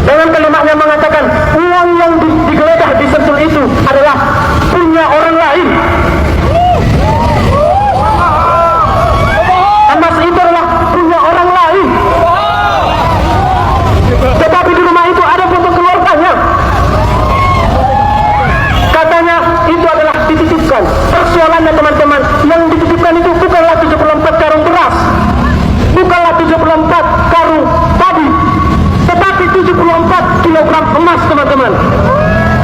Dengan kalimatnya mengatakan uang yang digeledah di Sentul itu adalah punya orang lain. Emas itu adalah punya orang lain. Tetapi di rumah itu ada foto keluarganya. Katanya itu adalah dititipkan. Persoalannya teman-teman, yang dititipkan itu bukanlah 74 karung beras, bukanlah 74 karung padi, tetapi 74 kilogram emas, teman-teman.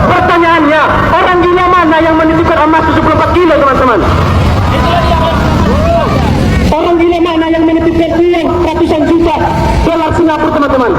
Pertanyaannya, orang gila mana yang menitipkan emas 74 kilo, teman-teman? Orang gila mana yang menitipkan uang ratusan juta dolar Singapura, teman-teman?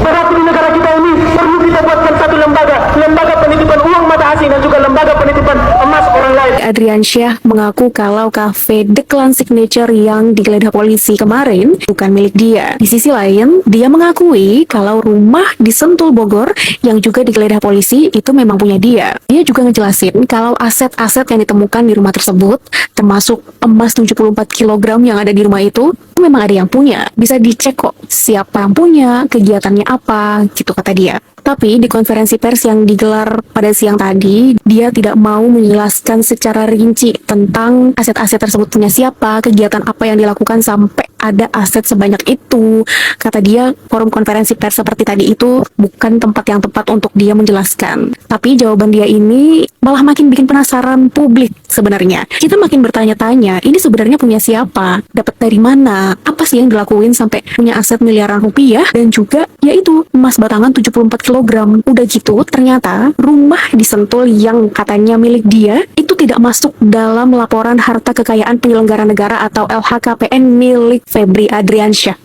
Berarti di negara kita ini perlu kita buatkan satu lembaga penitipan uang mata asing dan juga lembaga penitipan emas orang lain. Adriansyah mengaku kalau kafe The Clan Signature yang digeledah polisi kemarin bukan milik dia. Di sisi lain, dia mengakui kalau rumah di Sentul Bogor yang juga digeledah polisi itu memang punya dia. Dia juga ngejelasin kalau aset-aset yang ditemukan di rumah tersebut, termasuk emas 74 kg yang ada di rumah itu memang ada yang punya. Bisa dicek kok siapa yang punya, kegiatannya apa, gitu kata dia. Tapi di konferensi pers yang digelar pada siang tadi, dia tidak mau menjelaskan secara rinci tentang aset-aset tersebut punya siapa, kegiatan apa yang dilakukan sampai ada aset sebanyak itu. Kata dia, forum konferensi pers seperti tadi itu bukan tempat yang tepat untuk dia menjelaskan. Tapi jawaban dia ini malah makin bikin penasaran publik sebenarnya. Kita makin bertanya-tanya, ini sebenarnya punya siapa? Dapat dari mana? Apa sih yang dilakuin sampai punya aset miliaran rupiah? Dan juga, yaitu emas batangan 74 kilogram. Udah gitu, ternyata rumah di Sentul yang katanya milik dia itu tidak masuk dalam laporan harta kekayaan penyelenggara negara atau LHKPN milik Febri Adriansyah.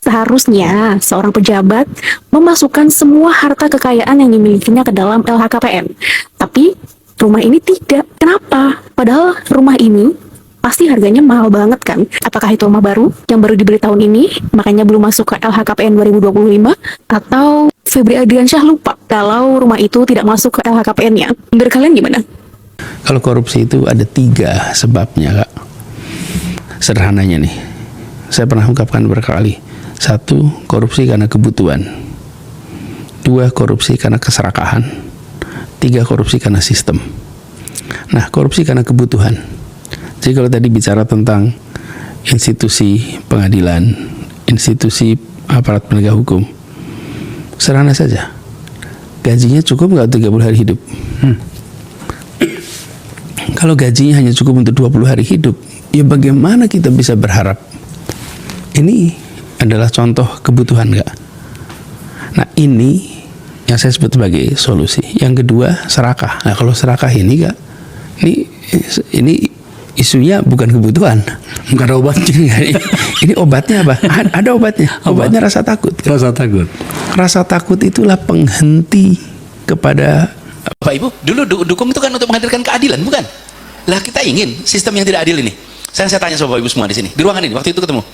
Seharusnya seorang pejabat memasukkan semua harta kekayaan yang dimilikinya ke dalam LHKPN. Tapi rumah ini tidak. Kenapa? Padahal rumah ini pasti harganya mahal banget kan? Apakah itu rumah baru yang baru dibeli tahun ini, makanya belum masuk ke LHKPN 2025? Atau Febri Adriansyah lupa kalau rumah itu tidak masuk ke LHKPN-nya? Menurut kalian gimana? Kalau korupsi itu ada 3 sebabnya, Kak. Sederhananya nih, saya pernah ungkapkan berkali. 1, korupsi karena kebutuhan. 2, korupsi karena keserakahan. 3, korupsi karena sistem. Nah, korupsi karena kebutuhan. Jadi kalau tadi bicara tentang institusi pengadilan, institusi aparat penegak hukum, sederhana saja. Gajinya cukup nggak 30 hari hidup? Kalau gajinya hanya cukup untuk 20 hari hidup, ya bagaimana kita bisa berharap? Ini adalah contoh kebutuhan, nggak? Nah, ini yang saya sebut sebagai solusi. Yang kedua, serakah. Nah, kalau serakah ini, Kak, ini isunya bukan kebutuhan, bukan obatnya. Ini obatnya apa? Ada obatnya. Obatnya rasa takut. Rasa takut. Rasa takut itulah penghenti kepada. Bapak Ibu, dulu dukung itu kan untuk menghadirkan keadilan, bukan? Lah kita ingin sistem yang tidak adil ini. Saya tanya sama Bapak Ibu semua di sini, di ruangan ini, waktu itu ketemu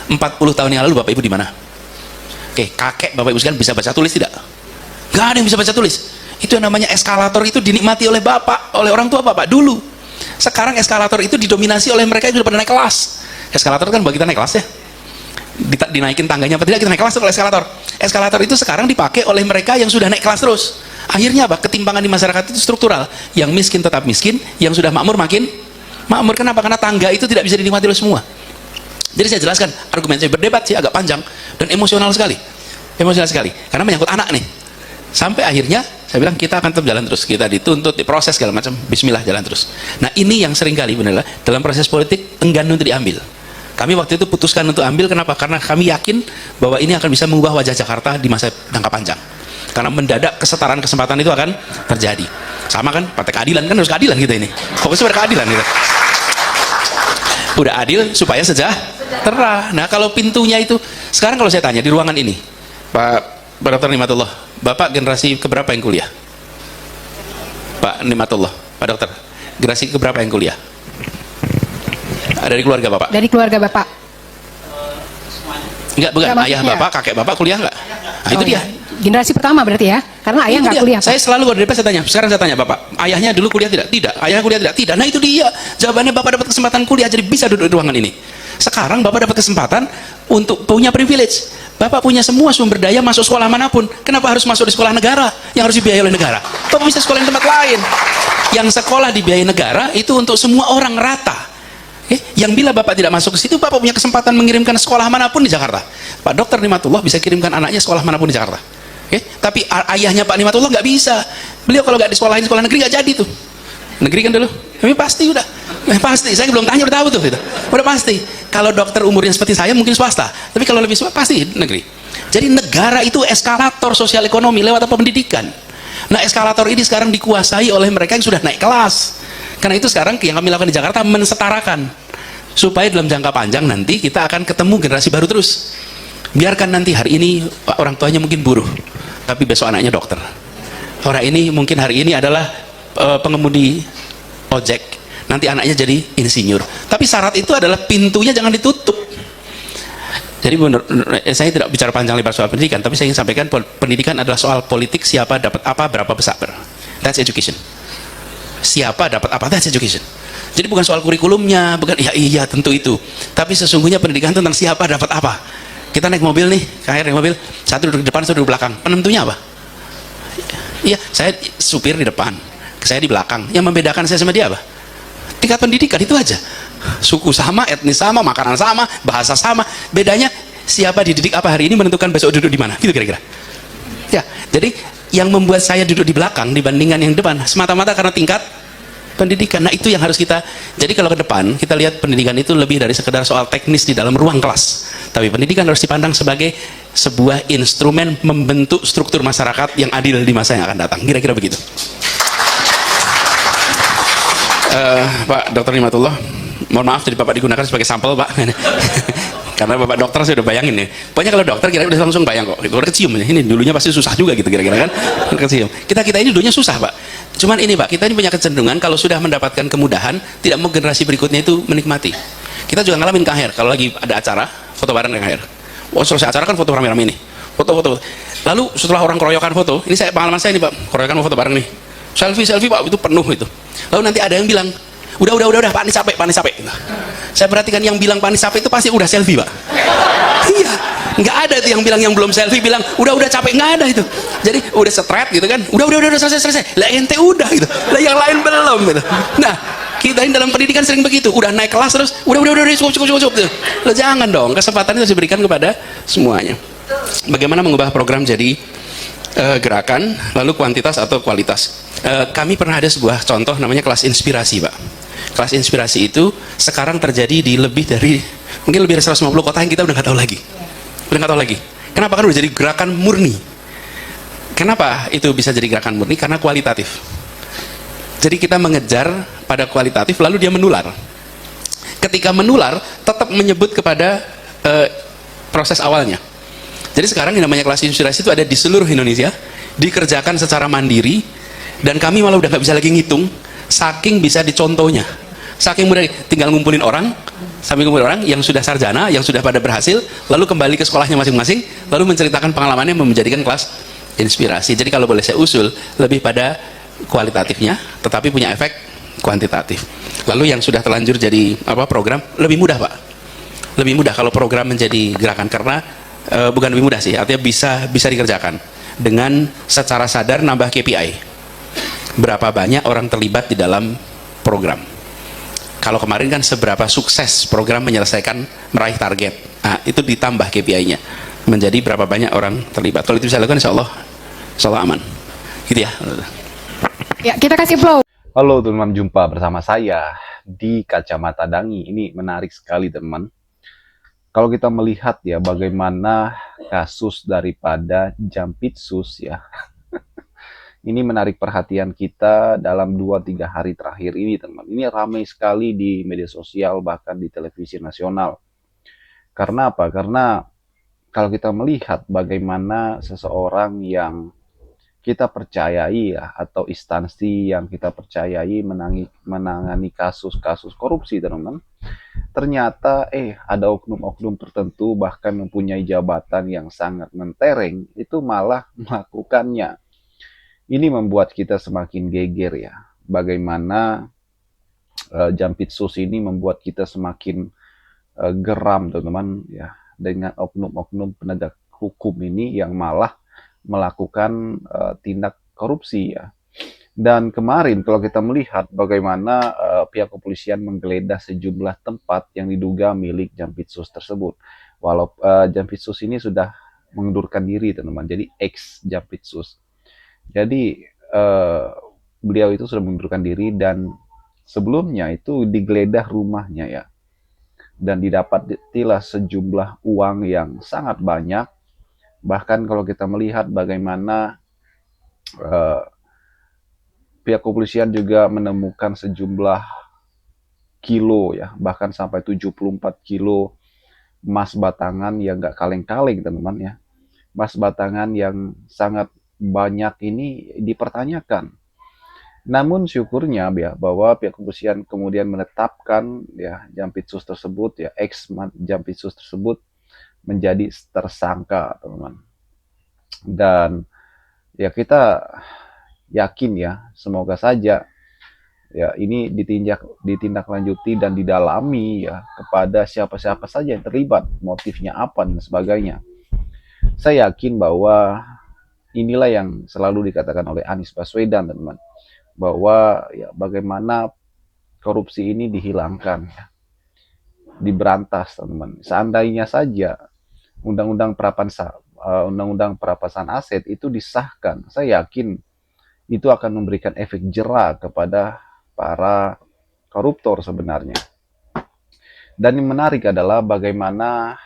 40 tahun yang lalu, Bapak Ibu di mana? Oke, kakek Bapak Ibu sekalian bisa baca tulis tidak? Gak ada yang bisa baca tulis. Itu yang namanya eskalator, itu dinikmati oleh bapak, oleh orang tua bapak dulu. Sekarang eskalator itu didominasi oleh mereka yang sudah pada naik kelas. Eskalator kan buat kita naik kelas ya. Dinaikin tangganya apa tidak, kita naik kelas tuh kalau eskalator. Eskalator itu sekarang dipakai oleh mereka yang sudah naik kelas terus. Akhirnya apa? Ketimpangan di masyarakat itu struktural. Yang miskin tetap miskin, yang sudah makmur makin makmur. Kenapa? Karena tangga itu tidak bisa dinikmati oleh semua. Jadi saya jelaskan, argumen saya berdebat sih agak panjang dan emosional sekali. Emosional sekali. Karena menyangkut anak nih. Sampai akhirnya saya bilang kita akan tetap jalan terus. Kita dituntut, diproses segala macam. Bismillah, jalan terus. Nah, ini yang sering kali benar dalam proses politik enggan untuk diambil. Kami waktu itu putuskan untuk ambil, kenapa? Karena kami yakin bahwa ini akan bisa mengubah wajah Jakarta di masa jangka panjang. Karena mendadak kesetaraan kesempatan itu akan terjadi. Sama kan, partai keadilan kan harus keadilan kita ini. Fokusnya pada keadilan kita. Udah adil supaya sejahtera. Nah, kalau pintunya itu, sekarang kalau saya tanya di ruangan ini, Pak Dr. Nimatullah, Bapak generasi keberapa yang kuliah? Pak Nimatullah, Pak Dokter, generasi keberapa yang kuliah? Dari keluarga Bapak? Dari keluarga Bapak. Enggak, bukan. Enggak, Ayah maksudnya. Bapak, kakek Bapak kuliah enggak? Nah, itu dia. Iya. Generasi pertama berarti ya? Karena ayah Itu nggak dia. kuliah. Pak. Saya selalu kalau dari saya tanya, sekarang saya tanya Bapak, ayahnya dulu kuliah tidak? Tidak. Ayahnya kuliah tidak? Tidak. Nah, itu dia. Jawabannya Bapak dapat kesempatan kuliah, jadi bisa duduk di ruangan ini. Sekarang Bapak dapat kesempatan untuk punya privilege. Bapak punya semua sumber daya masuk sekolah manapun. Kenapa harus masuk di sekolah negara yang harus dibiayai oleh negara? Bapak bisa sekolah di tempat lain. Yang sekolah dibiayai negara itu untuk semua orang rata. Yang bila Bapak tidak masuk ke situ, Bapak punya kesempatan mengirimkan sekolah manapun di Jakarta. Pak Dr. Nimatullah bisa kirimkan anaknya sekolah manapun di Jakarta. Tapi ayahnya Pak Nimatullah nggak bisa. Beliau kalau nggak disekolahin sekolah negeri nggak jadi tuh. Negeri kan dulu, tapi pasti udah, pasti. Saya belum tanya udah tahu tuh, gitu. Udah pasti. Kalau dokter umurnya seperti saya mungkin swasta, tapi kalau lebih pasti negeri. Jadi negara itu eskalator sosial ekonomi lewat apa pendidikan. Nah eskalator ini sekarang dikuasai oleh mereka yang sudah naik kelas. Karena itu sekarang yang kami lakukan di Jakarta mensetarakan supaya dalam jangka panjang nanti kita akan ketemu generasi baru terus. Biarkan nanti hari ini orang tuanya mungkin buruh, tapi besok anaknya dokter. Orang ini mungkin hari ini adalah pengemudi ojek, nanti anaknya jadi insinyur. Tapi syarat itu adalah pintunya jangan ditutup. Jadi saya tidak bicara panjang lebar soal pendidikan, tapi saya ingin sampaikan pendidikan adalah soal politik, siapa dapat apa, berapa besar. That's education. Siapa dapat apa, that's education. Jadi bukan soal kurikulumnya, bukan iya tentu itu. Tapi sesungguhnya pendidikan tentang siapa dapat apa. Kita naik mobil nih, naik mobil, satu duduk di depan, satu duduk di belakang. Penentunya apa? Iya, saya supir di depan, saya di belakang. Yang membedakan saya sama dia apa? Tingkat pendidikan itu aja. Suku sama, etnis sama, makanan sama, bahasa sama. Bedanya siapa dididik apa hari ini menentukan besok duduk di mana. Gitu kira-kira. Ya, jadi yang membuat saya duduk di belakang dibandingkan yang depan semata-mata karena tingkat pendidikan. Nah itu yang harus kita. Jadi kalau ke depan kita lihat pendidikan itu lebih dari sekedar soal teknis di dalam ruang kelas. Tapi pendidikan harus dipandang sebagai sebuah instrumen membentuk struktur masyarakat yang adil di masa yang akan datang. Kira-kira begitu. Pak Dr. Nimatullah, mohon maaf jadi Bapak digunakan sebagai sampel Pak. Karena Bapak dokter saya udah bayangin nih. Pokoknya kalau dokter kira-kira udah langsung bayang kok. Udah kecium ini dulunya pasti susah juga gitu kira-kira kan. Kecium. Kita ini dulunya susah Pak. Cuman ini Pak, kita ini punya kecenderungan kalau sudah mendapatkan kemudahan, tidak mau generasi berikutnya itu menikmati. Kita juga ngalamin KHR kalau lagi ada acara foto bareng KHR. Wah selesai acara kan foto rame-rame nih. Foto-foto. Lalu setelah orang keroyokan foto, ini saya pengalaman saya nih Pak, keroyokan foto bareng nih. Selfie Pak, itu penuh itu. Lalu nanti ada yang bilang, udah Pak, ini capek. Saya perhatikan yang bilang Pak, ini capek itu pasti udah selfie Pak. Iya, nggak ada tuh yang bilang yang belum selfie bilang udah capek, nggak ada itu. Jadi udah straight gitu kan, udah selesai. Lah ente udah gitu, lah yang lain belum gitu. Nah kita ini dalam pendidikan sering begitu, udah naik kelas terus, udah cukup gitu. Lah jangan dong, kesempatan itu harus diberikan kepada semuanya. Bagaimana mengubah program jadi gerakan, lalu kuantitas atau kualitas. Kami pernah ada sebuah contoh namanya kelas inspirasi Pak. Kelas inspirasi itu sekarang terjadi di mungkin lebih dari 150 kota yang kita udah nggak tahu lagi. Kenapa? Kan udah jadi gerakan murni. Kenapa itu bisa jadi gerakan murni? Karena kualitatif. Jadi kita mengejar pada kualitatif lalu dia menular. Ketika menular tetap menyebut kepada proses awalnya. Jadi sekarang yang namanya kelas inspirasi itu ada di seluruh Indonesia, dikerjakan secara mandiri, dan kami malah udah nggak bisa lagi ngitung, saking bisa dicontohnya, saking mudah, tinggal ngumpulin orang yang sudah sarjana, yang sudah pada berhasil, lalu kembali ke sekolahnya masing-masing, lalu menceritakan pengalamannya menjadikan kelas inspirasi. Jadi kalau boleh saya usul, lebih pada kualitatifnya, tetapi punya efek kuantitatif. Lalu yang sudah terlanjur jadi program, lebih mudah Pak, lebih mudah kalau program menjadi gerakan, karena bukan lebih mudah sih, artinya bisa dikerjakan dengan secara sadar nambah KPI. Berapa banyak orang terlibat di dalam program. Kalau kemarin kan seberapa sukses program menyelesaikan meraih target. Nah, itu ditambah KPI-nya menjadi berapa banyak orang terlibat. Kalau itu bisa dilakukan insya Allah aman. Gitu ya. Ya, kita kasih flow. Halo teman-teman, jumpa bersama saya di Kacamata Dangi. Ini menarik sekali teman. Kalau kita melihat ya bagaimana kasus daripada Jampitsus ya. Ini menarik perhatian kita dalam 2-3 hari terakhir ini teman. Ini ramai sekali di media sosial bahkan di televisi nasional. Karena apa? Karena kalau kita melihat bagaimana seseorang yang kita percayai ya, atau instansi yang kita percayai menangani kasus-kasus korupsi teman-teman, ternyata ada oknum-oknum tertentu bahkan mempunyai jabatan yang sangat mentereng itu malah melakukannya. Ini membuat kita semakin geger ya, bagaimana Jampitsus ini membuat kita semakin geram teman-teman ya dengan oknum-oknum penegak hukum ini yang malah melakukan tindak korupsi ya. Dan kemarin kalau kita melihat bagaimana pihak kepolisian menggeledah sejumlah tempat yang diduga milik Jampitsus tersebut. Walau Jampitsus ini sudah mengundurkan diri teman-teman, jadi ex Jampitsus. Jadi beliau itu sudah mengundurkan diri dan sebelumnya itu digeledah rumahnya ya. Dan didapatilah sejumlah uang yang sangat banyak. Bahkan kalau kita melihat bagaimana pihak kepolisian juga menemukan sejumlah kilo ya, bahkan sampai 74 kilo emas batangan yang gak kaleng-kaleng teman-teman ya. Emas batangan yang sangat banyak ini dipertanyakan. Namun syukurnya ya bahwa pihak kepolisian kemudian menetapkan ya Jampitsus tersebut ya ex Jampitsus tersebut menjadi tersangka teman-teman. Dan ya kita yakin ya semoga saja ya ini ditindaklanjuti dan didalami ya kepada siapa-siapa saja yang terlibat, motifnya apa dan sebagainya. Saya yakin bahwa inilah yang selalu dikatakan oleh Anies Baswedan teman-teman, bahwa ya bagaimana korupsi ini dihilangkan ya, diberantas teman-teman. Seandainya saja undang-undang perampasan aset itu disahkan, saya yakin itu akan memberikan efek jera kepada para koruptor sebenarnya. Dan yang menarik adalah bagaimana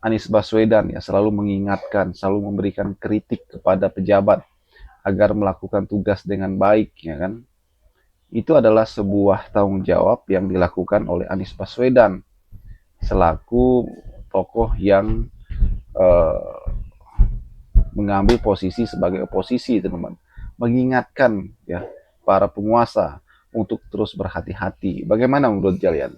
Anies Baswedan ya selalu mengingatkan, selalu memberikan kritik kepada pejabat agar melakukan tugas dengan baik ya kan. Itu adalah sebuah tanggung jawab yang dilakukan oleh Anies Baswedan selaku tokoh yang mengambil posisi sebagai oposisi teman-teman, mengingatkan ya para penguasa untuk terus berhati-hati. Bagaimana menurut kalian?